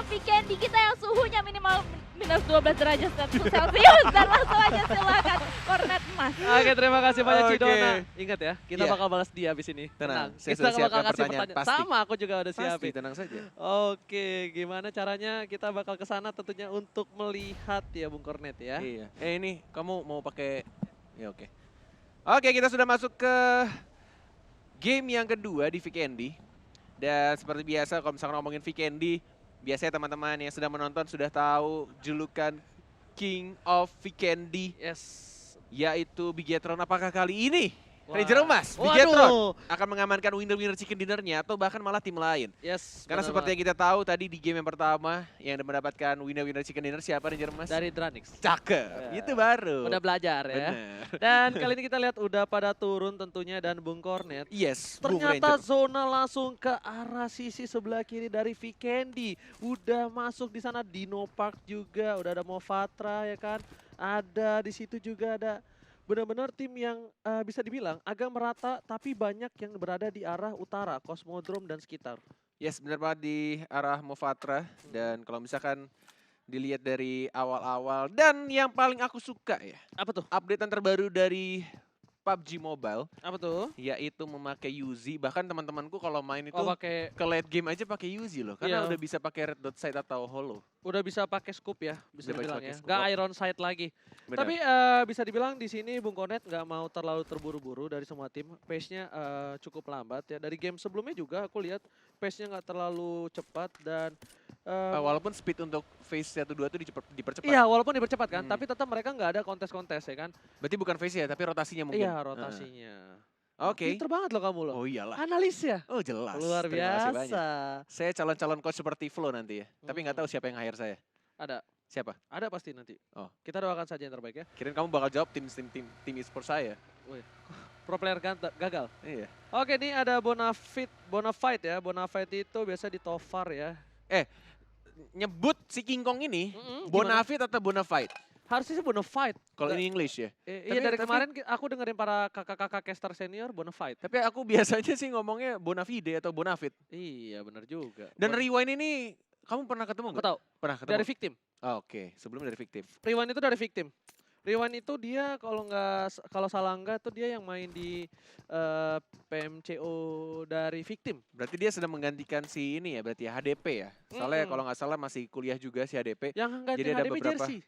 Vikendi kita yang suhunya minimal minus 12 derajat Celcius dan langsung aja silakan kornet emas. Oke, terima kasih banyak Oke. Cidona. Ingat ya, kita Iya. bakal balas dia abis ini. Tenang, saya Kita sudah bakal siapkan kasih pertanyaan, pertanyaan. pasti. Sama, aku juga udah Pasti, siapin. tenang saja. Oke, gimana caranya kita bakal ke sana tentunya untuk melihat ya Bung Kornet ya. Iya. Ini kamu mau pakai, ya oke. Oke, kita sudah masuk ke game yang kedua di Vikendi. Dan seperti biasa kalau misalkan ngomongin Vikendi, biasanya teman-teman yang sedang menonton sudah tahu julukan King of Vikendi, Yes. yaitu Bigetron. Apakah kali ini Wah. Ranger Emas, Waduh. Bigetron akan mengamankan winner-winner chicken dinnernya atau bahkan malah tim lain? Yes. Karena benar seperti yang banget. kita tahu tadi di game yang pertama yang mendapatkan winner-winner chicken dinner siapa Ranger Emas? Dari Dranix. Cakep, Ya. itu baru. Udah belajar ya. Bener. Dan kali ini kita lihat udah pada turun tentunya dan Bung Kornet. Yes, Bung Ternyata Ranger. zona langsung ke arah sisi sebelah kiri dari Vikendi. Udah masuk di sana Dino Park juga, udah ada Movatra ya kan. Ada di situ juga ada benar-benar tim yang bisa dibilang agak merata tapi banyak yang berada di arah utara, Cosmodrome dan sekitar. Yes, benar banget di arah Movatra. Dan kalau misalkan dilihat dari awal-awal dan yang paling aku suka ya, Apa tuh? updatean terbaru dari PUBG Mobile, Apa tuh? yaitu memakai Uzi. Bahkan teman-temanku kalau main itu Oh pakai, ke late game aja pakai Uzi loh, karena Iya. udah bisa pakai red dot sight atau holo. udah bisa pakai scoop ya, bisa Udah bisa dibilang pakai ya. scoop. Nggak iron sight lagi. Benar. Tapi bisa dibilang di sini Bung Konet nggak mau terlalu terburu-buru dari semua tim. Pace-nya cukup lambat ya. Dari game sebelumnya juga aku lihat pace-nya nggak terlalu cepat dan Walaupun speed untuk phase 1-2 itu dipercepat. iya walaupun dipercepat kan, Hmm. tapi tetap mereka nggak ada kontes-kontes ya kan. Berarti bukan phase ya, tapi rotasinya mungkin. Iya rotasinya. Oke. Pinter banget loh kamu loh. Oh iyalah. Analis ya. Oh jelas. Luar Terima kasih banyak. biasa. Saya calon-calon coach seperti Flo nanti ya. Tapi nggak Hmm. tahu siapa yang hire saya. Ada. Siapa? Ada pasti nanti. Oh. Kita doakan saja yang terbaik ya. Kirain kamu bakal jawab tim e-sport saya. Pro player gagal. Iya. Oke, ini ada Bonafide ya. Bonafide itu biasa di Tofar ya. Nyebut si King Kong ini Mm-mm, gimana? Bonafide atau Bonafide? Harusnya sih Bonafide. Kalau ini English ya. Iya Tapi- dari tapi- kemarin aku dengerin para kakak-kakak caster senior Bonafide. Tapi aku biasanya sih ngomongnya Bonafide atau Bonafide. Iya benar juga. Dan Rewind ini kamu pernah ketemu aku nggak? tahu Pernah ketemu? dari Victim. Oh, oke, sebelum dari Victim. Rewind itu dari Victim. Rewind itu dia kalau salah enggak tuh dia yang main di PMCO dari Victim. Berarti dia sedang menggantikan si ini ya, berarti ya HDP ya. Soalnya Mm-mm. kalau nggak salah masih kuliah juga si HDP. Yang gantiin Jadi ada HDP beberapa- jersey.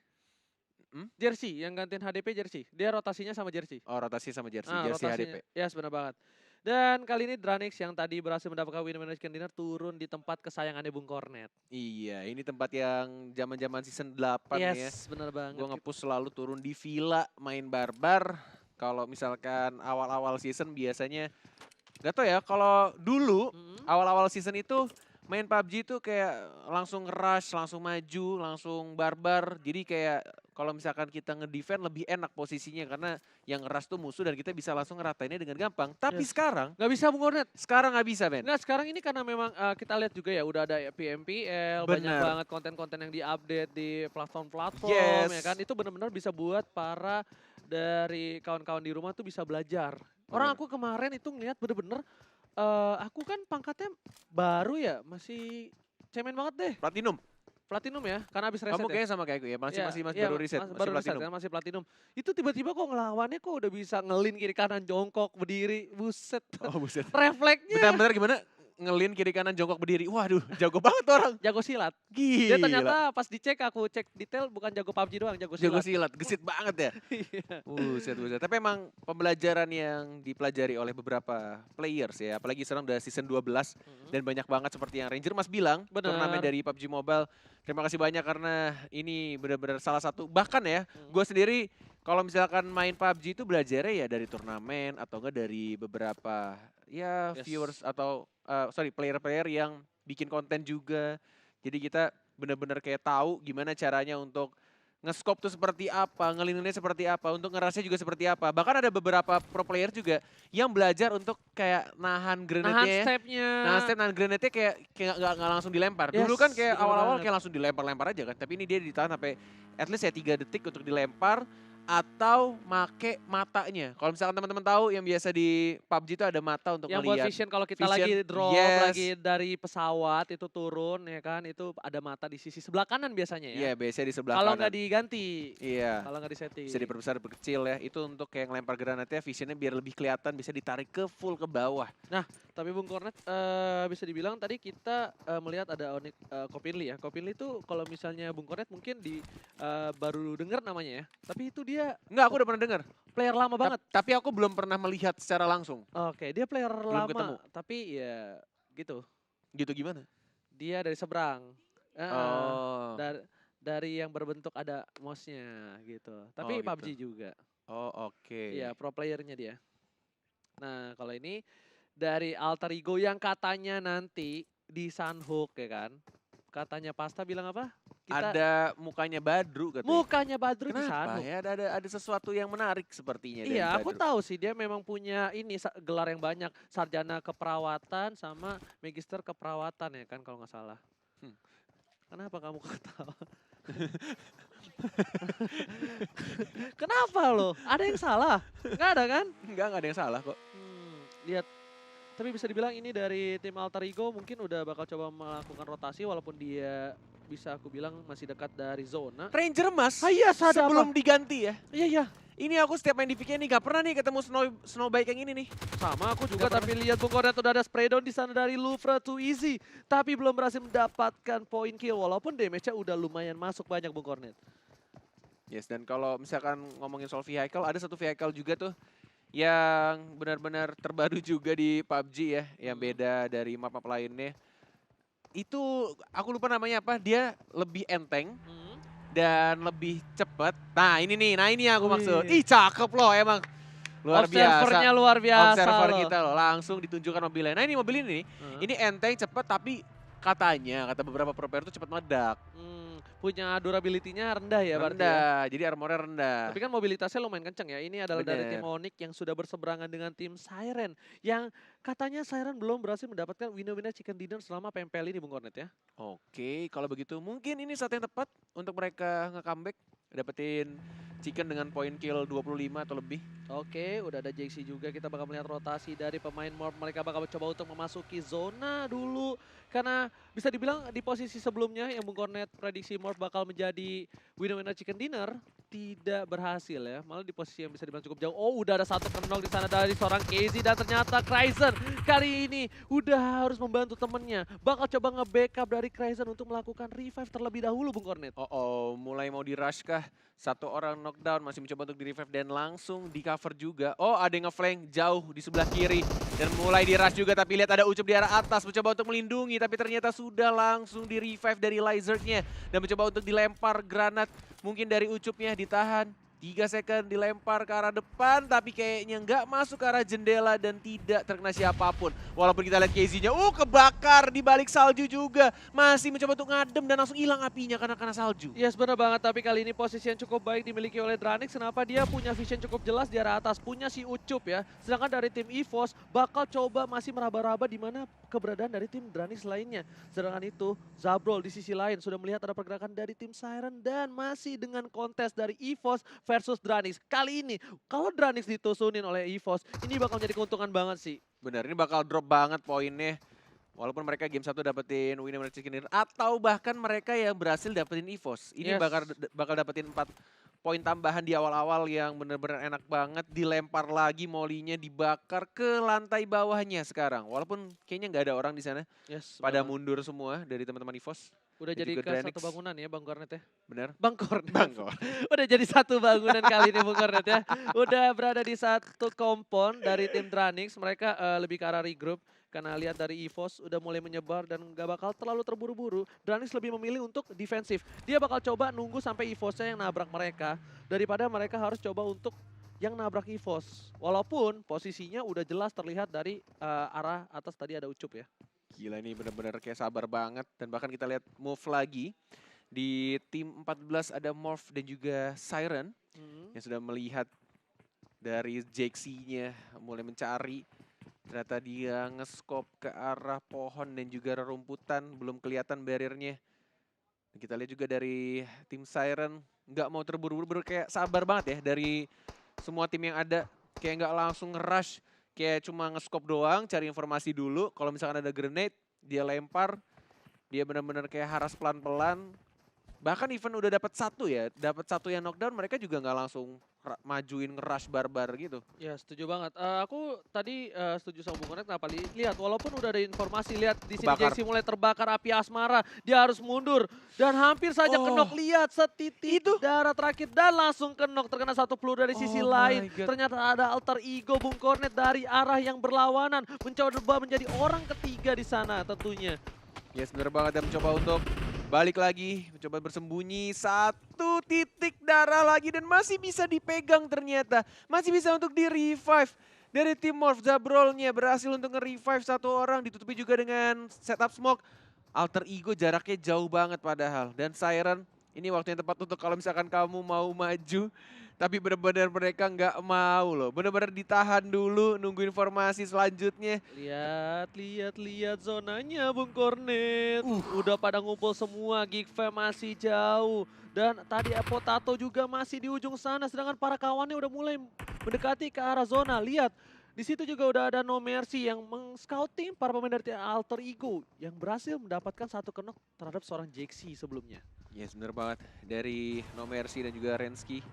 Hmm? Jersey, yang gantiin HDP jersey. Dia rotasinya sama jersey. Oh, rotasi sama jersey, Ah, jersey rotasinya. HDP. Ya, benar banget. Dan kali ini Dranix yang tadi berhasil mendapatkan winner chicken dinner turun di tempat kesayangannya Bung Kornet. Iya, ini tempat yang zaman-zaman season 8 ya. Yes, benar banget. Gue nge-push selalu turun di villa main barbar. Kalau misalkan awal-awal season biasanya gak tau ya, kalau dulu Mm-mm. awal-awal season itu main PUBG itu kayak langsung rush, langsung maju, langsung barbar. Jadi kayak kalau misalkan kita nge-defend lebih enak posisinya karena yang ngeras tuh musuh dan kita bisa langsung ngeratainnya dengan gampang. Tapi Yes. sekarang Nggak bisa Bung Kornet. nggak bisa Ben. Nggak, sekarang ini karena memang kita lihat juga ya udah ada PMPL, banyak Benar. banget konten-konten yang diupdate di platform-platform Yes. ya kan. Itu benar-benar bisa buat para dari kawan-kawan di rumah tuh bisa belajar. Orang Benar. aku kemarin itu ngeliat bener-bener aku kan pangkatnya baru ya, masih cemen banget deh. Platinum ya, karena habis reset Kamu ya. kayaknya sama kayak aku ya, masih Iya, masih iya, baru reset, masih baru reset platinum. kan, masih platinum. Itu tiba-tiba kok ngelawannya kok udah bisa ngelin kiri kanan jongkok berdiri, buset. Oh buset. Refleksnya Bentar-bentar gimana? Ngelin kiri kanan jongkok berdiri. Waduh, jago banget tuh orang. jago silat. Gila. Dia ternyata pas dicek aku cek detail bukan jago PUBG doang, jago jago silat. silat, gesit banget ya. Iya. Buset. Tapi emang pembelajaran yang dipelajari oleh beberapa players ya, apalagi sekarang udah season 12 dan banyak banget seperti yang Ranger Mas bilang, Benar. turnamen dari PUBG Mobile. Terima kasih banyak karena ini benar-benar salah satu, bahkan ya, gue sendiri kalau misalkan main PUBG itu belajarnya ya dari turnamen atau enggak dari beberapa ya Yes. viewers atau player-player yang bikin konten juga. Jadi kita benar-benar kayak tahu gimana caranya untuk nge-scope tuh seperti apa, ngelilinnya seperti apa, untuk ngerasnya juga seperti apa. Bahkan ada beberapa pro player juga yang belajar untuk kayak nahan Nahan grenade-nya ya. stepnya. Nahan grenade-nya kayak nggak langsung dilempar. Yes, Dulu kan kayak bener awal-awal banget. kayak langsung dilempar-lempar aja kan. Tapi ini dia ditahan sampai at least ya 3 detik untuk dilempar. atau make matanya. Kalau misalkan teman-teman tahu yang biasa di PUBG itu ada mata untuk Yang buat melihat. vision kalau kita Vision, lagi drop, yes. lagi dari pesawat itu turun ya kan, itu ada mata di sisi sebelah kanan biasanya ya. Iya, biasanya di sebelah Kalau kanan. nggak diganti, Iya. kalau nggak disetting. Bisa diperbesar, diperkecil ya. Itu untuk kayak ngelempar granatnya, visionnya biar lebih kelihatan, bisa ditarik ke full ke bawah. Tapi Bung Kornet bisa dibilang tadi kita melihat ada Onyx Kopinli ya. Kopinli itu kalau misalnya Bung Kornet mungkin baru denger namanya ya. Tapi itu dia Enggak, aku udah pernah dengar. player lama banget. Tapi aku belum pernah melihat secara langsung. Oke, dia player Belum lama. ketemu. Tapi ya gitu. Gitu gimana? Dia dari seberang. Oh. Dari yang berbentuk ada mouse-nya gitu. Tapi Oh, gitu. PUBG juga. Oh, oke. Iya, pro playernya dia. Nah, kalau ini dari Alter Ego yang katanya nanti di Sunhook ya kan. Katanya Pasta bilang apa? Ada mukanya Badru katanya. Mukanya Badru di Kenapa Sunhook. ya? Ada sesuatu yang menarik sepertinya dari Iya, aku Badru. tahu sih dia memang punya ini gelar yang banyak, sarjana keperawatan sama magister keperawatan ya kan kalau nggak salah. Kenapa kamu ketawa? Kenapa lo? Ada yang salah? Nggak ada kan? Enggak ada yang salah kok. Lihat. Tapi bisa dibilang ini dari tim Alter Ego mungkin udah bakal coba melakukan rotasi walaupun dia bisa aku bilang masih dekat dari zona. Ranger Mas, Iya, sadar sebelum diganti ya. Iya. Ini aku setiap main di VK nih gak pernah nih ketemu Snowbike yang ini nih. Sama aku juga, Nggak tapi lihat Bung Kornet udah ada spray down di sana dari Lufra Too Easy. Tapi belum berhasil mendapatkan poin kill walaupun damage-nya udah lumayan masuk banyak Bung Kornet. Yes, dan kalau misalkan ngomongin soal vehicle, ada satu vehicle juga tuh yang benar-benar terbaru juga di PUBG ya, yang beda dari map-map lainnya. Itu aku lupa namanya apa, dia lebih enteng dan lebih cepat. Nah ini nih, yang aku maksud. Wih. Ih cakep loh emang. Luar Observernya biasa. luar biasa Observer loh. kita loh, langsung ditunjukkan mobilnya. Nah ini mobil ini, ini enteng, cepat, tapi kata beberapa pro player tuh cepat meledak. Punya durability-nya rendah ya berarti ya. Rendah, jadi armornya rendah. Tapi kan mobilitasnya lumayan kenceng ya. Ini adalah dari tim Bener. Onyx yang sudah berseberangan dengan tim Siren. Yang katanya Siren belum berhasil mendapatkan winner-winner chicken dinner selama PMPL ini Bung Kornet ya. Oke, kalau begitu mungkin ini saat yang tepat untuk mereka nge-comeback. Dapetin chicken dengan poin kill 25 atau lebih. Oke, udah ada JC juga. Kita bakal melihat rotasi dari pemain Morph. Mereka bakal mencoba untuk memasuki zona dulu. Karena bisa dibilang di posisi sebelumnya yang Bung Kornet prediksi Morph bakal menjadi winner-winner chicken dinner. Tidak berhasil ya. Malah di posisi yang bisa dibilang cukup jauh. Oh, udah ada satu knock di sana dari seorang KZ. Dan ternyata Kryzen kali ini udah harus membantu temennya. Bakal coba nge-backup dari Kryzen untuk melakukan revive terlebih dahulu Bung Kornet. Mulai mau di-rush kah? Satu orang knockdown, masih mencoba untuk di-revive dan langsung di-cover juga. Oh, ada yang nge-flank jauh di sebelah kiri. Dan mulai di-rush juga, tapi lihat ada Ucup di arah atas. Mencoba untuk melindungi, tapi ternyata sudah langsung di-revive dari Lizard-nya. Dan mencoba untuk dilempar granat. Mungkin dari Ucupnya ditahan. 3 second dilempar ke arah depan, tapi kayaknya nggak masuk ke arah jendela dan tidak terkena siapapun. Walaupun kita lihat KZ-nya, kebakar di balik salju juga. Masih mencoba untuk ngadem dan langsung hilang apinya karena kena salju. Yes, benar banget, tapi kali ini posisi yang cukup baik dimiliki oleh Dranix. Kenapa dia punya vision cukup jelas di arah atas, punya si Ucup ya. Sedangkan dari tim EVOS bakal coba masih meraba-raba di mana keberadaan dari tim Dranix lainnya. Sedangkan itu, Zabrol di sisi lain sudah melihat ada pergerakan dari tim Siren dan masih dengan kontes dari EVOS versus Dranix. Kali ini, kalau Dranix ditusunin oleh EVOS, ini bakal menjadi keuntungan banget sih. Benar, ini bakal drop banget poinnya. Walaupun mereka game 1 dapetin winner chicken dinner atau bahkan mereka yang berhasil dapetin EVOS. Ini Yes. bakal dapetin 4 poin tambahan di awal-awal yang benar-benar enak banget. Dilempar lagi molinya, dibakar ke lantai bawahnya sekarang. Walaupun kayaknya nggak ada orang di sana. Yes, Pada benar. mundur semua dari teman-teman EVOS. Udah dan jadi juga ke Dranix. satu bangunan ya Bang Kornet ya. Benar? Bang Kornet. Bangkor. Udah jadi satu bangunan kali ini Bung Kornet ya. Udah berada di satu kompon dari tim Dranix. Mereka lebih ke arah regroup. Karena lihat dari EVOS udah mulai menyebar dan gak bakal terlalu terburu-buru. Dranix lebih memilih untuk defensif. Dia bakal coba nunggu sampai EVOS-nya yang nabrak mereka. Daripada mereka harus coba untuk yang nabrak EVOS. Walaupun posisinya udah jelas terlihat dari arah atas tadi ada Ucup ya. Gila ini benar-benar kayak sabar banget. Dan bahkan kita lihat move lagi. Di tim 14 ada Morph dan juga Siren. Yang sudah melihat dari JXC-nya mulai mencari. Ternyata dia nge-scope ke arah pohon dan juga rerumputan. Belum kelihatan barriernya. Kita lihat juga dari tim Siren nggak mau terburu-buru, kayak sabar banget ya dari semua tim yang ada. Kayak nggak langsung nge-rush, kayak cuma nge-scope doang, cari informasi dulu. Kalau misalkan ada grenade, dia lempar. Dia benar-benar kayak haras pelan-pelan. Bahkan even udah dapat satu yang knockdown, mereka juga nggak langsung majuin nge-rush barbar gitu. Ya setuju banget. Aku tadi setuju sama Bung Konet, kenapa lihat walaupun udah ada informasi, lihat di sini Kebakar. Jaxi mulai terbakar api asmara, dia harus mundur dan hampir saja Oh. kenok, lihat setitik Itu. darah terakhir dan langsung kenok, terkena satu peluru dari sisi Oh lain. my God. Ternyata ada alter ego Bung Kornet dari arah yang berlawanan, mencoba menjadi orang ketiga di sana tentunya. Yes, bener banget. Dan mencoba untuk balik lagi, mencoba bersembunyi. Satu titik darah lagi dan masih bisa dipegang ternyata. Masih bisa untuk di-revive. Dari tim Morph, Zabrolnya berhasil untuk nge-revive satu orang. Ditutupi juga dengan setup smoke. Alter ego jaraknya jauh banget padahal. Dan Siren, ini waktu yang tepat untuk kalau misalkan kamu mau maju. Tapi benar-benar mereka nggak mau loh. Benar-benar ditahan dulu, nunggu informasi selanjutnya. Lihat zonanya Bung Kornet. Udah pada ngumpul semua, Gigfam masih jauh. Dan tadi Potato juga masih di ujung sana, sedangkan para kawannya udah mulai mendekati ke arah zona. Lihat, di situ juga udah ada No Mercy yang meng-scouting para pemain dari Alter Ego yang berhasil mendapatkan satu knock terhadap seorang Jaxi sebelumnya. Yes, bener banget. Dari No Mercy dan juga Rensky.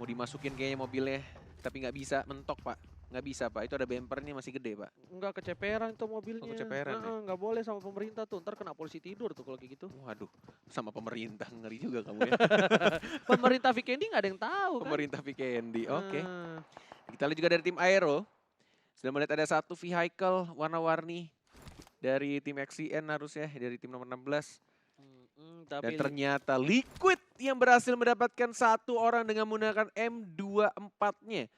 Mau dimasukin kayaknya mobilnya, tapi nggak bisa, mentok Pak. Nggak bisa Pak, itu ada bempernya masih gede Pak. Enggak, keceperan itu mobilnya. keceperan ya? Nggak boleh sama pemerintah tuh, ntar kena polisi tidur tuh kalau kayak gitu. Waduh, sama pemerintah, ngeri juga kamu ya. Pemerintah Vikendi nggak ada yang tahu kan. Pemerintah Vikendi, oke. Nah. Kita lihat juga dari tim Aero. Sudah melihat ada satu vehicle warna-warni dari tim XCN harusnya, dari tim nomor 16. Dan Tapi ternyata Liquid yang berhasil mendapatkan satu orang dengan menggunakan M24-nya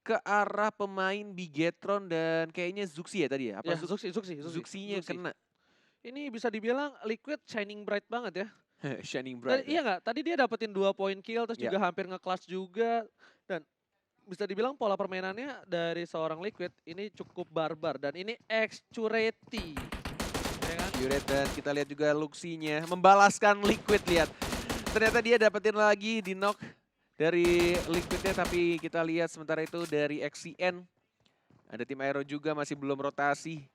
ke arah pemain Bigetron dan kayaknya Zuxi ya tadi ya? Apa ya, Zuxi. Zuxinya kena. Ini bisa dibilang Liquid shining bright banget ya. Shining Dan bright. iya nggak? Tadi dia dapetin 2 poin kill, terus Ya. juga hampir nge-clutch juga. Dan bisa dibilang pola permainannya dari seorang Liquid ini cukup barbar. Dan ini Extureti. Ya kan? Yuret, dan kita lihat juga Luxinya membalaskan Liquid, lihat. Ternyata dia dapetin lagi di knock dari Liquidnya, tapi kita lihat sementara itu dari XCN. Ada tim Aero juga masih belum rotasi.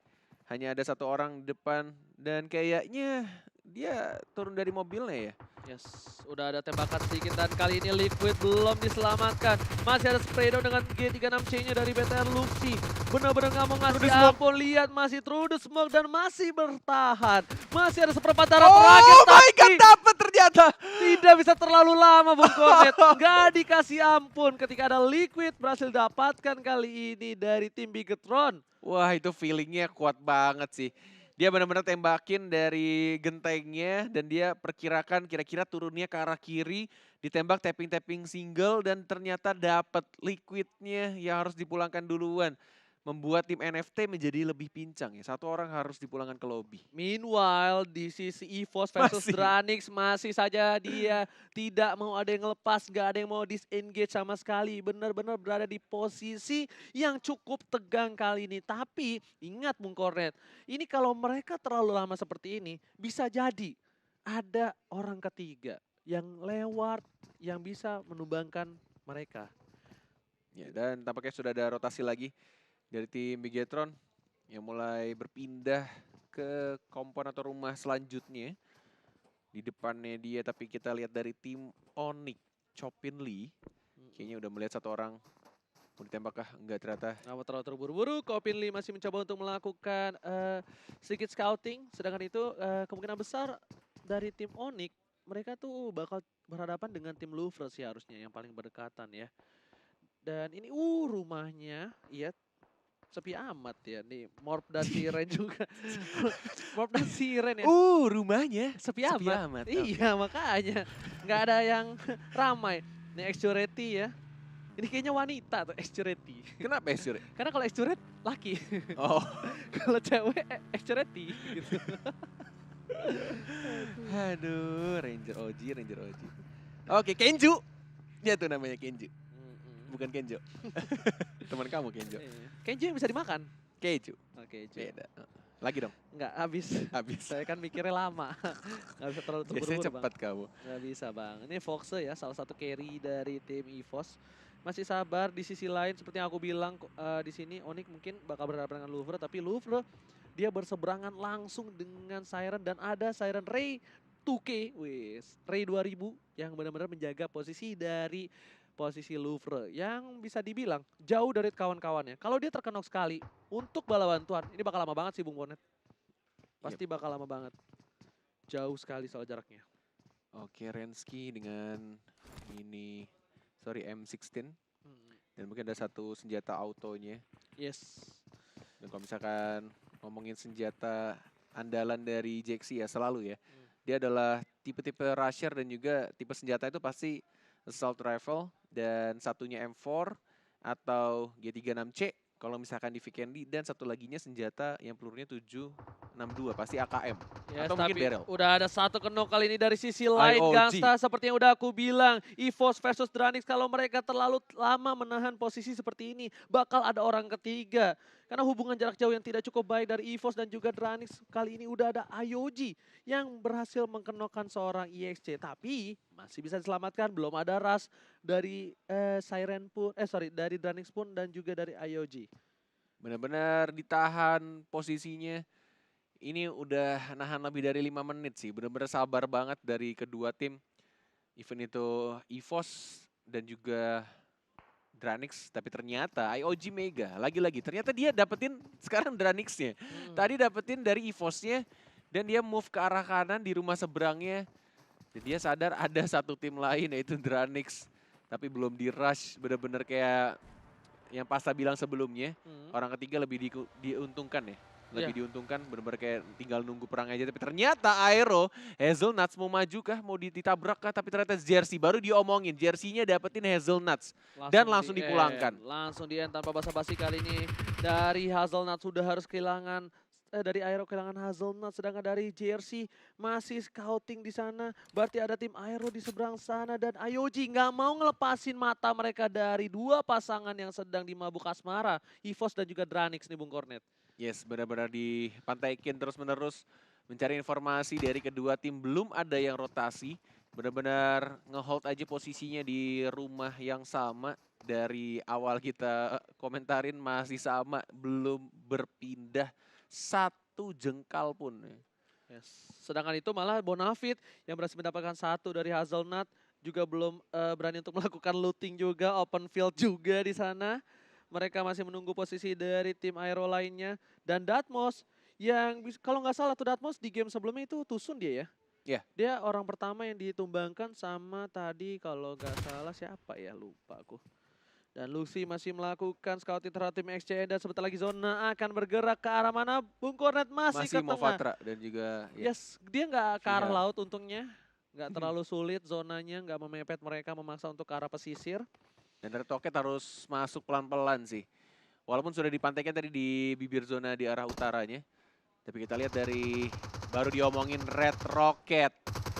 Hanya ada satu orang di depan dan kayaknya dia turun dari mobilnya ya. Yes, udah ada tembakan sedikit dan kali ini Liquid belum diselamatkan. Masih ada spray down dengan G36C-nya dari BTR Luxi. Benar-benar nggak mau ngasih ampun, lihat masih through the smoke dan masih bertahan. Masih ada seperempat darah terakhir, Oh my God, tapi dapet ternyata. tidak bisa terlalu lama Bung Kornet. Nggak dikasih ampun ketika ada Liquid berhasil dapatkan kali ini dari tim Bigetron. Wah, itu feelingnya kuat banget sih. Dia benar-benar tembakin dari gentengnya dan dia perkirakan kira-kira turunnya ke arah kiri, ditembak tapping-tapping single dan ternyata dapat Liquidnya yang harus dipulangkan duluan. Membuat tim NFT menjadi lebih pincang ya. Satu orang harus dipulangkan ke lobby. Meanwhile di sisi EVOS versus Masih. Dranix masih saja dia tidak mau ada yang lepas, gak ada yang mau disengage sama sekali. Benar-benar berada di posisi yang cukup tegang kali ini. Tapi ingat Bung Kornet, ini kalau mereka terlalu lama seperti ini bisa jadi ada orang ketiga yang lewat yang bisa menumbangkan mereka. Ya, dan tampaknya sudah ada rotasi lagi dari tim Bigetron yang mulai berpindah ke kompon atau rumah selanjutnya. Di depannya dia, tapi kita lihat dari tim Onyx, Chopin Lee. Kayaknya udah melihat satu orang. Mau ditembak kah? Enggak ternyata. Nggak mau terlalu terburu-buru, Chopin Lee masih mencoba untuk melakukan sedikit scouting. Sedangkan itu kemungkinan besar dari tim Onyx, mereka tuh bakal berhadapan dengan tim Louvre sih harusnya yang paling berdekatan ya. Dan ini rumahnya, iya sepi amat ya nih, Morp dan Siren juga. Morp dan Siren ya, Rumahnya sepi sepi amat. amat, Iya makanya, nggak ada yang ramai. Nih Extureti ya, ini kayaknya wanita tuh Extureti. Kenapa ya, Sur? Karena kalau Exturet laki, Oh, kalau cewek Extureti gitu. aduh, Ranger Oji. Oke, Kenju. Dia tuh namanya Kenju, bukan Kenjo. Teman kamu Kenjo. Kenji yang bisa dimakan. Keju. Oke, Beda. Lagi dong, Nggak habis. habis. Saya kan mikirnya lama. Nggak bisa terlalu Biasanya terburu-buru, Bang. cepat kamu. Nggak bisa, Bang. Ini Foxe ya, salah satu carry dari tim EVOS. Masih sabar di sisi lain seperti yang aku bilang di sini Onyx mungkin bakal berhadapan dengan Louvre, tapi Louvre dia berseberangan langsung dengan Siren dan ada Siren Ray 2K, wis Ray 2000 yang benar-benar menjaga posisi dari posisi Louvre yang bisa dibilang jauh dari kawan-kawannya. Kalau dia terkenok sekali untuk bala bantuan, ini bakal lama banget sih Bung Bonet. Pasti bakal lama banget. Jauh sekali soal jaraknya. Oke, Rensky dengan ini, sorry M16. Dan mungkin ada satu senjata autonya. Yes. Dan kalau misalkan ngomongin senjata andalan dari Jaxi ya selalu ya. Dia adalah tipe-tipe rusher dan juga tipe senjata itu pasti assault rifle dan satunya M4 atau G36C kalau misalkan di Vikendi dan satu laginya senjata yang pelurunya 762 pasti AKM Yes, atau mungkin tapi barrel. udah ada satu kenok kali ini dari sisi lain IOG. Gangsta seperti yang udah aku bilang. EVOS versus Dranix kalau mereka terlalu lama menahan posisi seperti ini bakal ada orang ketiga. Karena hubungan jarak jauh yang tidak cukup baik dari EVOS dan juga Dranix kali ini udah ada IOG yang berhasil mengkenokkan seorang EXC. Tapi masih bisa diselamatkan, belum ada rush dari Siren pun, dari Dranix pun dan juga dari IOG. Benar-benar ditahan posisinya. Ini udah nahan lebih dari 5 menit sih. Benar-benar sabar banget dari kedua tim. Even itu EVOS dan juga Dranix. Tapi ternyata IOG Mega. Lagi-lagi ternyata dia dapetin sekarang Dranixnya. Tadi dapetin dari EVOS-nya. Dan dia move ke arah kanan di rumah seberangnya. Dan dia sadar ada satu tim lain yaitu Dranix. Tapi belum di rush. Benar-benar kayak yang Pasta bilang sebelumnya. Orang ketiga lebih diuntungkan ya. Lebih diuntungkan, benar-benar kayak tinggal nunggu perang aja. Tapi ternyata Aero, Hazelnuts mau maju kah, mau ditabrak kah, tapi ternyata Jersey. Baru diomongin, Jersey-nya dapetin Hazelnuts. Dan langsung dipulangkan. Langsung di end tanpa basa-basi kali ini. Dari Hazelnuts sudah harus kehilangan, dari Aero kehilangan Hazelnuts. Sedangkan dari Jersey masih scouting di sana. Berarti ada tim Aero di seberang sana. Dan IOG nggak mau ngelepasin mata mereka dari dua pasangan yang sedang dimabuk asmara. EVOS dan juga Dranix nih Bung Kornet. Yes, benar-benar dipantaikin terus-menerus mencari informasi dari kedua tim. Belum ada yang rotasi, benar-benar ngehold aja posisinya di rumah yang sama. Dari awal kita komentarin masih sama, belum berpindah satu jengkal pun. Yes. Sedangkan itu malah Bonafit yang berhasil mendapatkan satu dari Hazelnut. Juga belum berani untuk melakukan looting juga, open field juga di sana. Mereka masih menunggu posisi dari tim Aero lainnya. Dan Datmos yang kalau nggak salah tuh Datmos di game sebelumnya itu Tusun dia ya? Iya. Dia orang pertama yang ditumbangkan sama tadi kalau nggak salah siapa ya, lupa aku. Dan Lucy masih melakukan scouting terhadap tim XCN dan sebentar lagi zona akan bergerak ke arah mana? Bung Kornet masih ke tengah. Mofatra dan juga Yes, dia nggak ke arah Vihar. laut untungnya. Nggak terlalu sulit zonanya, nggak memepet mereka, memaksa untuk ke arah pesisir. Dan Red Rocket harus masuk pelan-pelan sih. Walaupun sudah dipantaikan tadi di bibir zona di arah utaranya. Tapi kita lihat dari baru diomongin Red Rocket.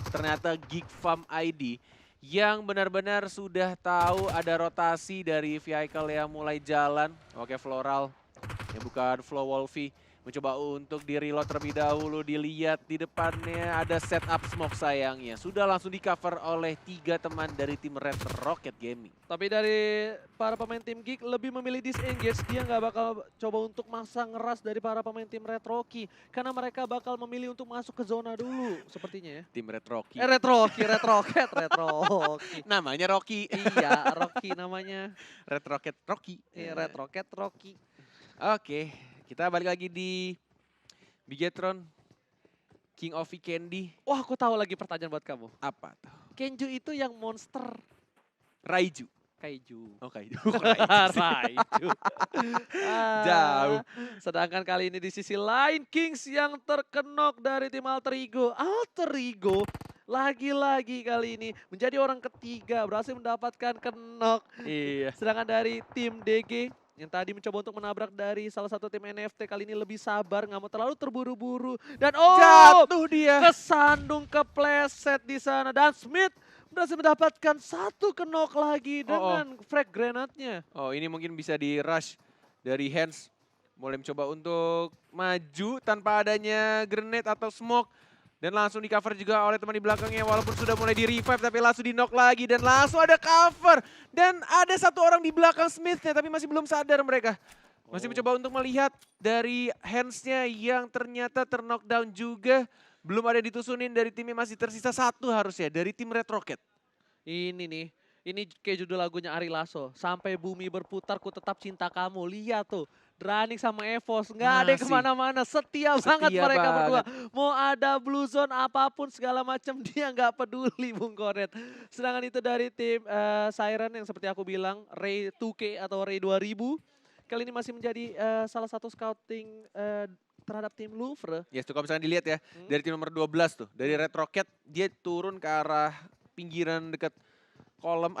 Ternyata Geek Farm ID yang benar-benar sudah tahu ada rotasi dari vehicle yang mulai jalan. Oke, Floral yang bukan Flow Wolfie. Mencoba untuk di-reload terlebih dahulu, dilihat di depannya ada setup smoke sayangnya. Sudah langsung di-cover oleh 3 teman dari tim Red Rocket Gaming. Tapi dari para pemain tim Geek lebih memilih disengage, dia nggak bakal coba untuk masa ngeras dari para pemain tim Red Rocky. Karena mereka bakal memilih untuk masuk ke zona dulu sepertinya ya. Tim Red Rocky. Red Rocky, Red Rocket, Red Rocky. Namanya Rocky. Iya, Rocky namanya. Red Rocket Rocky. Iya, Red Rocket, Rocky. Oke, kita balik lagi di Bigetron. King of Vikendi. Wah, aku tahu lagi pertanyaan buat kamu. Apa tuh? Kenju itu yang monster Raiju. Kaiju. Oh, Kaiju. Raiju. Jauh. Sedangkan kali ini di sisi lain Kings yang terkenok dari tim Alter Ego. Alter Ego lagi-lagi kali ini menjadi orang ketiga berhasil mendapatkan kenok. Iya. Sedangkan dari tim DG yang tadi mencoba untuk menabrak dari salah satu tim NFT kali ini lebih sabar, nggak mau terlalu terburu-buru. Dan Jatuh dia. kesandung kepleset di sana. Dan Smith berhasil mendapatkan satu kenok lagi dengan frag grenade-nya. Oh, ini mungkin bisa di rush dari Hands. mulai mencoba untuk maju tanpa adanya grenade atau smoke. Dan langsung di cover juga oleh teman di belakangnya walaupun sudah mulai di revive tapi langsung di knock lagi dan langsung ada cover. Dan ada satu orang di belakang Smith-nya tapi masih belum sadar mereka. Masih mencoba untuk melihat dari hands-nya yang ternyata terknockdown juga. Belum ada ditusunin dari timnya, masih tersisa satu harusnya dari tim Red Rocket. Ini nih, ini kayak judul lagunya Ari Lasso. Sampai bumi berputar ku tetap cinta kamu. Lihat tuh, Dranik sama Evos. Nggak ada yang Masih. kemana-mana. Setia banget mereka banget. berdua. Mau ada blue zone apapun segala macam dia nggak peduli Bung Kornet. Sedangkan itu dari tim Siren yang seperti aku bilang, Ray 2K atau Ray 2000. Kali ini masih menjadi salah satu scouting terhadap tim Louvre. Yes, tuh kalau misalkan dilihat ya, dari tim nomor 12 tuh, dari Red Rocket, dia turun ke arah pinggiran dekat kolom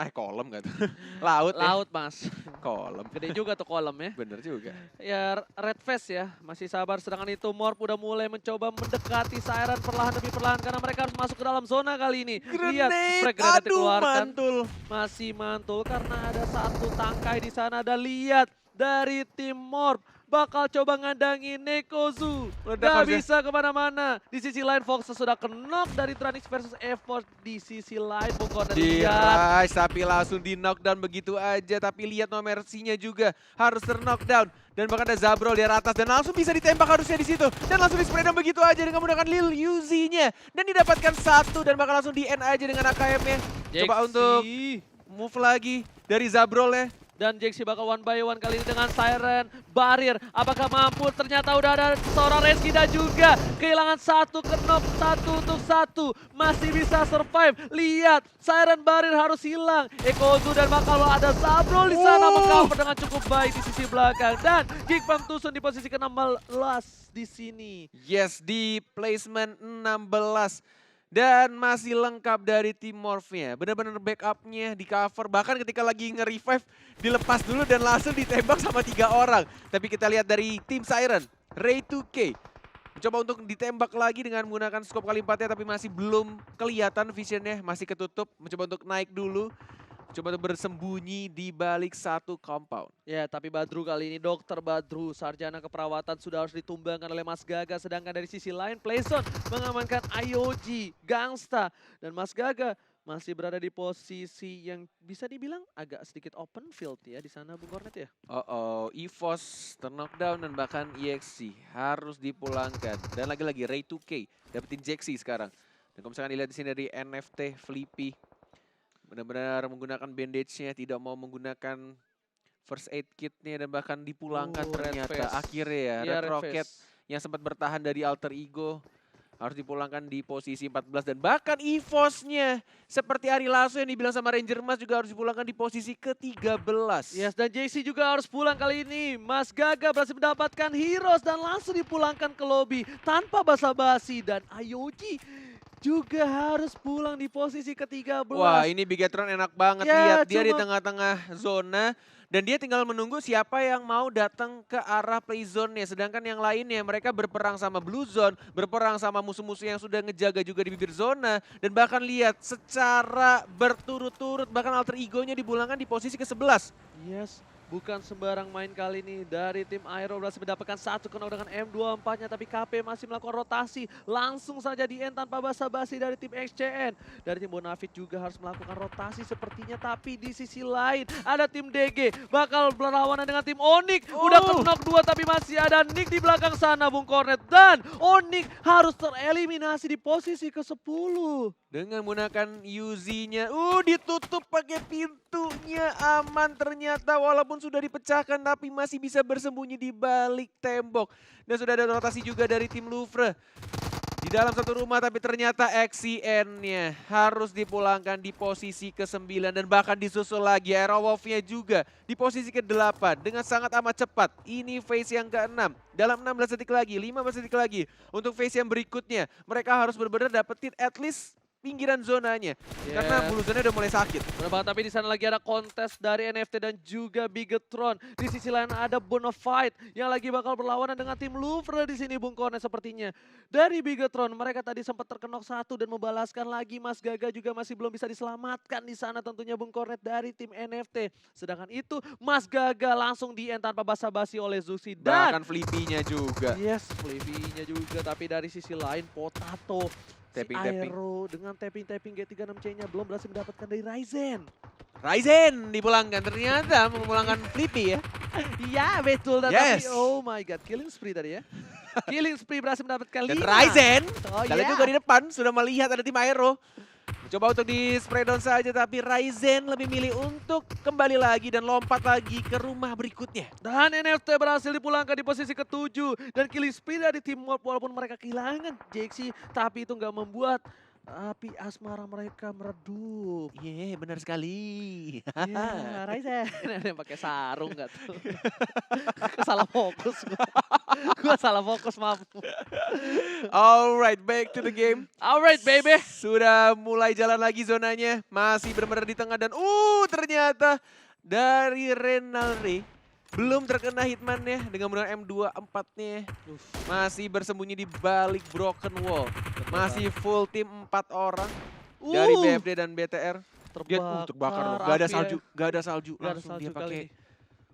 gak tuh? Laut ya? Laut mas. Kolom. Gede juga tuh kolom ya. Bener juga. Ya Red Face ya, masih sabar. Sedangkan itu Morp udah mulai mencoba mendekati Siren perlahan demi perlahan. Karena mereka harus masuk ke dalam zona kali ini. Lihat, frag grenade dikeluarkan. Mantul. Masih mantul karena ada satu tangkai di sana. Dan lihat dari tim Morp. Bakal coba ngandangin Nekozu. Meledak Gak harusnya. bisa kemana-mana. Di sisi lain Fox sudah knock dari Tranix versus Effort. Di sisi lain Bung Kornet Di lihat. rise tapi langsung di knockdown begitu aja. Tapi lihat No Mercy-nya juga harus ter-knockdown. Dan bahkan ada Zabrol di atas dan langsung bisa ditembak harusnya di situ. Dan langsung di spray down begitu aja dengan menggunakan Lil Uzi-nya. Dan didapatkan satu dan bakal langsung di end aja dengan AKM-nya. Coba untuk move lagi dari Zabrol-nya. Dan Jaxi bakal one by one kali ini dengan Siren Barrier. Apakah mampu? Ternyata udah ada seorang Reskida juga. Kehilangan satu ke knock, satu untuk satu. Masih bisa survive. Lihat, Siren Barrier harus hilang. Ekozu dan bakal ada Zabrol di sana mengcover dengan cukup baik di sisi belakang. Dan Geekbomb Tusun di posisi ke-16 di sini. Yes, di placement 16. Dan masih lengkap dari tim Morph-nya. Benar-benar backupnya di cover. Bahkan ketika lagi nge-revive, dilepas dulu dan langsung ditembak sama 3 orang. Tapi kita lihat dari tim Siren, Ray 2K. Mencoba untuk ditembak lagi dengan menggunakan scope kali 4-nya. Tapi masih belum kelihatan visionnya, masih ketutup. Mencoba untuk naik dulu. Coba untuk bersembunyi di balik satu compound. Ya, tapi Badru kali ini Dokter Badru, sarjana keperawatan sudah harus ditumbangkan oleh Mas Gaga. Sedangkan dari sisi lain, Playzone mengamankan IOG, Gangsta. Dan Mas Gaga masih berada di posisi yang bisa dibilang agak sedikit open field ya di sana Bung Kornet ya. EVOS ter-knockdown dan bahkan EXC harus dipulangkan. Dan lagi-lagi Ray 2K dapetin Jaxi sekarang. Dan kalau misalkan dilihat di sini dari NFT, Flippy. Benar-benar menggunakan bandage-nya, tidak mau menggunakan first aid kit-nya dan bahkan dipulangkan ternyata. Akhirnya ya, Red Rocket yang sempat bertahan dari alter ego harus dipulangkan di posisi 14 dan bahkan EVOS-nya seperti Ari Lasso yang dibilang sama Ranger Mas juga harus dipulangkan di posisi ke-13. Yes, dan JC juga harus pulang kali ini. Mas Gaga berhasil mendapatkan Heroes dan langsung dipulangkan ke lobby tanpa basa-basi. Dan IOG juga harus pulang di posisi ke-13. Wah, ini Bigetron enak banget. Ya, Lihat dia di cuma- tengah-tengah zona dan dia tinggal menunggu siapa yang mau datang ke arah play zone-nya. Sedangkan yang lainnya mereka berperang sama Blue Zone, berperang sama musuh-musuh yang sudah ngejaga juga di bibir zona. Dan bahkan lihat secara berturut-turut bahkan alter ego-nya dipulangkan di posisi ke-11. Yes, bukan sembarang main kali ini dari tim Aero berhasil mendapatkan satu knock dengan M24-nya. Tapi KP masih melakukan rotasi. Langsung saja di end tanpa basa-basi dari tim XCN. Dari tim Bonafit juga harus melakukan rotasi sepertinya. Tapi di sisi lain ada tim DG. Bakal berlawanan dengan tim Onyx. Udah ke knock 2 tapi masih ada Nick di belakang sana Bung Kornet. Dan Onyx harus tereliminasi di posisi ke-10. Dengan menggunakan Uzi-nya, ditutup pakai pintunya, aman ternyata walaupun sudah dipecahkan tapi masih bisa bersembunyi di balik tembok. Dan sudah ada rotasi juga dari tim Louvre. Di dalam satu rumah tapi ternyata XCN-nya harus dipulangkan di posisi ke-9 dan bahkan disusul lagi Aerowolf-nya juga di posisi ke-8 dengan sangat amat cepat. Ini phase yang ke-6. Dalam 16 detik lagi, 15 detik lagi untuk phase yang berikutnya mereka harus benar-benar dapetin at least pinggiran zonanya. Karena Yes. blue zone-nya udah mulai sakit. Benar banget, tapi di sana lagi ada kontes dari NFT dan juga Bigetron. Di sisi lain ada Bonafide yang lagi bakal berlawanan dengan tim Louvre di sini Bung Kornet sepertinya. Dari Bigetron mereka tadi sempat terkenok satu dan membalaskan lagi. Mas Gaga juga masih belum bisa diselamatkan di sana tentunya Bung Kornet dari tim NFT. Sedangkan itu Mas Gaga langsung di-end tanpa basa-basi oleh Zuxi dan Bahkan Flippy-nya juga. yes, Flippy-nya juga, tapi dari sisi lain Potato, Tapping-tapping. si Aero dengan tapping-tapping G36C-nya belum berhasil mendapatkan dari Ryzen. Ryzen dipulangkan, ternyata memulangkan Flippy ya. Iya betul, dan Yes. tapi oh my god, killing spree tadi ya. Killing spree berhasil mendapatkan Dan 5. Ryzen, Oh kalian iya. juga di depan sudah melihat ada tim Aero. Coba untuk di spray down saja, tapi Ryzen lebih milih untuk kembali lagi dan lompat lagi ke rumah berikutnya. Dan NFT berhasil dipulangkan di posisi ke-7. Dan killing spree dari tim Mob walaupun mereka kehilangan JXC, tapi itu nggak membuat api asmara mereka meredup. Iya, benar sekali. Iya, Ryzen. Ada yang pakai sarung nggak tuh? Salah fokus gua. Gua salah fokus, maaf. Alright, back to the game. Alright, baby. Sudah mulai jalan lagi zonanya. Masih benar-benar di tengah dan ternyata dari Renalre belum terkena hitman-nya dengan menggunakan M24-nya. Masih bersembunyi di balik broken wall. Masih full tim 4 orang dari BFD dan BTR. Terbakar loh. Gak ada api ya. salju, gak ada salju. Nggak ada Langsung salju dia kali pakai ini.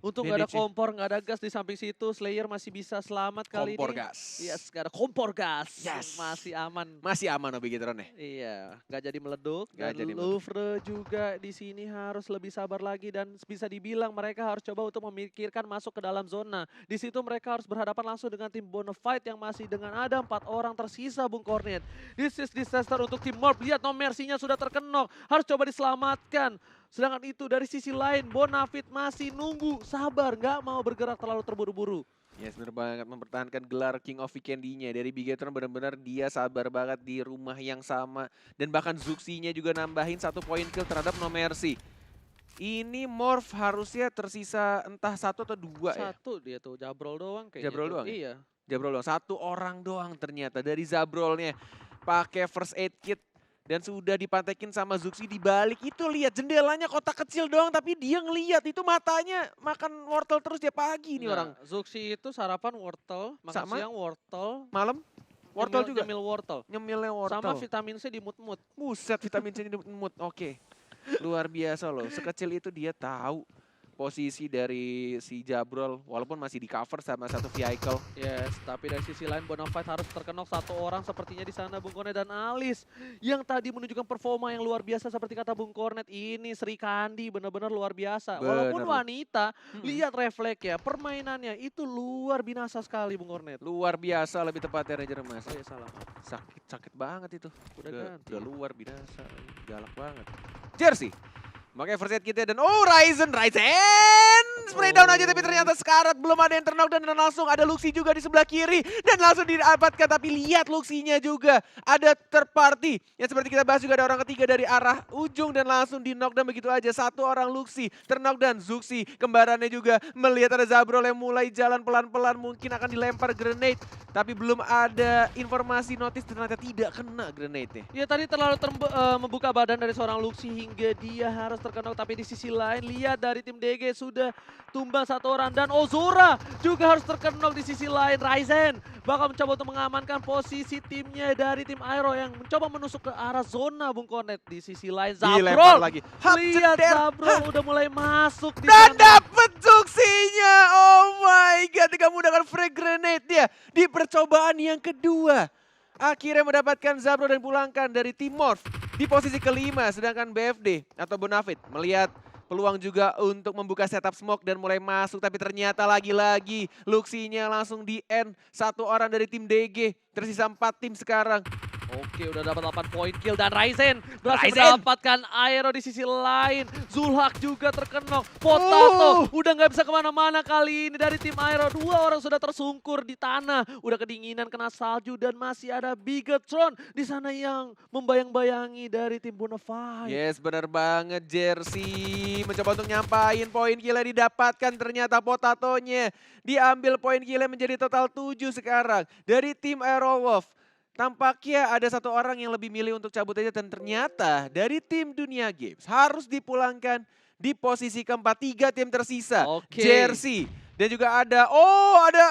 Untung gak ada bandage-nya. kompor, gak ada gas di samping situ. Slayer masih bisa selamat kali kompor ini. gas. Yes, gak ada kompor gas. Yes. Masih aman. Masih aman Obigitron ya. Iya, nggak jadi meleduk. Nggak Dan jadi meleduk. Louvre juga di sini harus lebih sabar lagi dan bisa dibilang mereka harus coba untuk memikirkan masuk ke dalam zona. Di situ mereka harus berhadapan langsung dengan tim Bonafide yang masih dengan ada 4 orang tersisa Bung Kornet. This is disaster untuk tim Morp. Lihat No Mercy-nya sudah terkenok, harus coba diselamatkan. Sedangkan itu dari sisi lain Bonafide masih nunggu, sabar, nggak mau bergerak terlalu terburu-buru. Yes, bener banget mempertahankan gelar King of Weekendy-nya. Dari Bigetron benar-benar dia sabar banget di rumah yang sama. Dan bahkan Zuxi-nya juga nambahin 1 poin kill terhadap No Mercy. Ini Morph harusnya tersisa entah 1 atau 2 ya. Satu dia tuh, Jabrol doang kayaknya. Jabrol tuh. doang ya? Iya. Jabrol doang, 1 orang doang ternyata dari Zabrolnya. Pakai first aid kit. Dan sudah dipantekin sama Zuxi di balik. Itu lihat jendelanya kotak kecil doang tapi dia ngelihat itu matanya makan wortel terus dia pagi nih Nggak, orang. Zuxi itu sarapan wortel, makan Sama? siang wortel, Malam wortel juga. nyemil wortel. Nyemilnya wortel. Sama vitamin C di mut-mut. Buset, vitamin C di mood. Oke. Luar biasa loh. Sekecil itu dia tahu posisi dari si Jabrol walaupun masih di cover sama satu vehicle. Yes, tapi dari sisi lain Bonafide harus terkenok 1 orang sepertinya di sana Bung Kornet dan Alis yang tadi menunjukkan performa yang luar biasa seperti kata Bung Kornet. Ini Sri Kandi benar-benar luar biasa. Walaupun Bener. wanita, lihat refleksnya, permainannya itu luar binasa sekali Bung Kornet. Luar biasa lebih tepatnya Ranger Emas. Oh ya salah. Sakit banget itu. Udah ganti. Udah luar biasa. Galak banget. Jersey. Makanya first aid kita dan Ryzen spray down aja tapi ternyata sekarat belum ada yang terknock dan langsung ada Luxi juga di sebelah kiri dan langsung didapatkan tapi lihat Luxinya juga ada third party yang seperti kita bahas juga ada orang ketiga dari arah ujung dan langsung di knockdown begitu aja 1 orang Luxi terknockdown. Zuxi kembarannya juga melihat ada Zabrol yang mulai jalan pelan-pelan mungkin akan dilempar grenade tapi belum ada informasi notice ternyata tidak kena grenade-nya. Ya tadi terlalu membuka badan dari seorang Luxi hingga dia harus terkenok. Tapi di sisi lain lihat dari tim DG sudah tumbang 1 orang. Dan Ozora juga harus terkenok di sisi lain. Ryzen bakal mencoba untuk mengamankan posisi timnya dari tim Aero yang mencoba menusuk ke arah zona Bung Kornet. Di sisi lain Dilempar Zabrol. lagi. Hap, Lihat jeder. Zabrol udah mulai masuk di Dan sana. dapet Zuxinya. Oh my god, dengan menggunakan frag grenade dia di percobaan yang kedua. Akhirnya mendapatkan Zabrol dan pulangkan dari tim Morph di posisi kelima. Sedangkan BFD atau Bonafide melihat peluang juga untuk membuka setup smoke dan mulai masuk. Tapi ternyata lagi-lagi Luxinya langsung di end. 1 orang dari tim DG. Tersisa 4 tim sekarang. Oke, udah dapat 8 poin kill dan Ryzen berhasil Ryzen. mendapatkan Aero di sisi lain. Zulhak juga terkenok. Potato udah nggak bisa kemana-mana kali ini dari tim Aero. 2 orang sudah tersungkur di tanah. Udah kedinginan kena salju dan masih ada Bigetron di sana yang membayang-bayangi dari tim Bonafide. Yes, benar banget Jersey. Mencoba untuk nyampain poin killnya didapatkan. Ternyata Potatonya diambil poin killnya menjadi total 7 sekarang. Dari tim Aerowolf. tampaknya ada satu orang yang lebih milih untuk cabut aja dan ternyata dari tim Dunia Games harus dipulangkan di posisi keempat. 3 tim tersisa. Oke. Jersey dan juga ada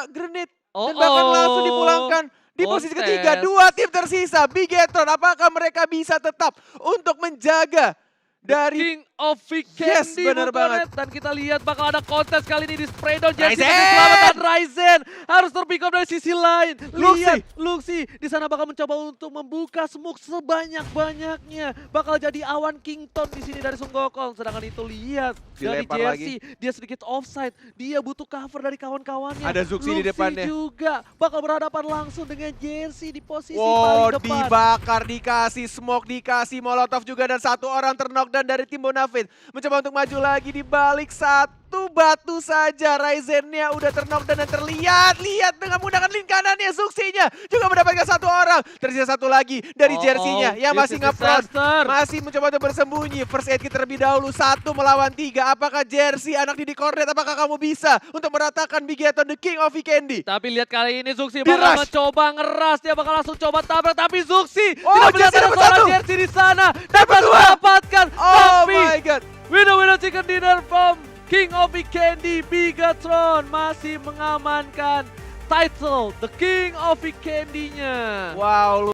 Grenade dan Oh, bahkan langsung dipulangkan di posisi Bontes. ketiga. 2 tim tersisa. Bigetron, apakah mereka bisa tetap untuk menjaga dari King of Yes, Vikendi, bener bukan, banget. Dan kita lihat bakal ada kontes kali ini di Spraydon. Jersey Ryzen! tapi selamatkan Ryzen. Harus terpick up dari sisi lain. Luxy. Lihat, Luxy di sana bakal mencoba untuk membuka smoke sebanyak-banyaknya. Bakal jadi awan Kington di sini dari Sun Gokong. Sedangkan itu lihat dari Dilempar Jersey, dia sedikit offside. Dia butuh cover dari kawan-kawannya. Ada Zuxi di depannya. Juga bakal berhadapan langsung dengan Jersey di posisi wow, paling depan. dibakar, dikasih smoke, dikasih molotov juga dan satu orang terknockdown dari tim Bonafide. Mencoba untuk maju lagi di balik satu batu saja. Ryzen-nya udah terknockdown dan terlihat. Lihat dengan menggunakan link kanannya. Zuxi-nya juga mendapatkan satu orang. Tersisa satu lagi dari Jersey-nya yang this masih is nge-front. disaster. Masih mencoba untuk bersembunyi. First aid kit terlebih dahulu. 1 melawan 3. Apakah Jersey, anak didik Cornet, apakah kamu bisa untuk meratakan Bigeton, the King of Vikendi? Tapi lihat kali ini Zuxi Di bakal rush. mencoba ngeras, dia bakal langsung coba tabrak, tapi Zuxi Oh, tidak melihat Jersey ada dapat seorang satu. Jersey di sana dan Dapat berhasil dua. mendapatkan. Oh Tapi my god. winner chicken dinner from King of Vikendi, Bigetron masih mengamankan title the King of Vikendi-nya. Wow.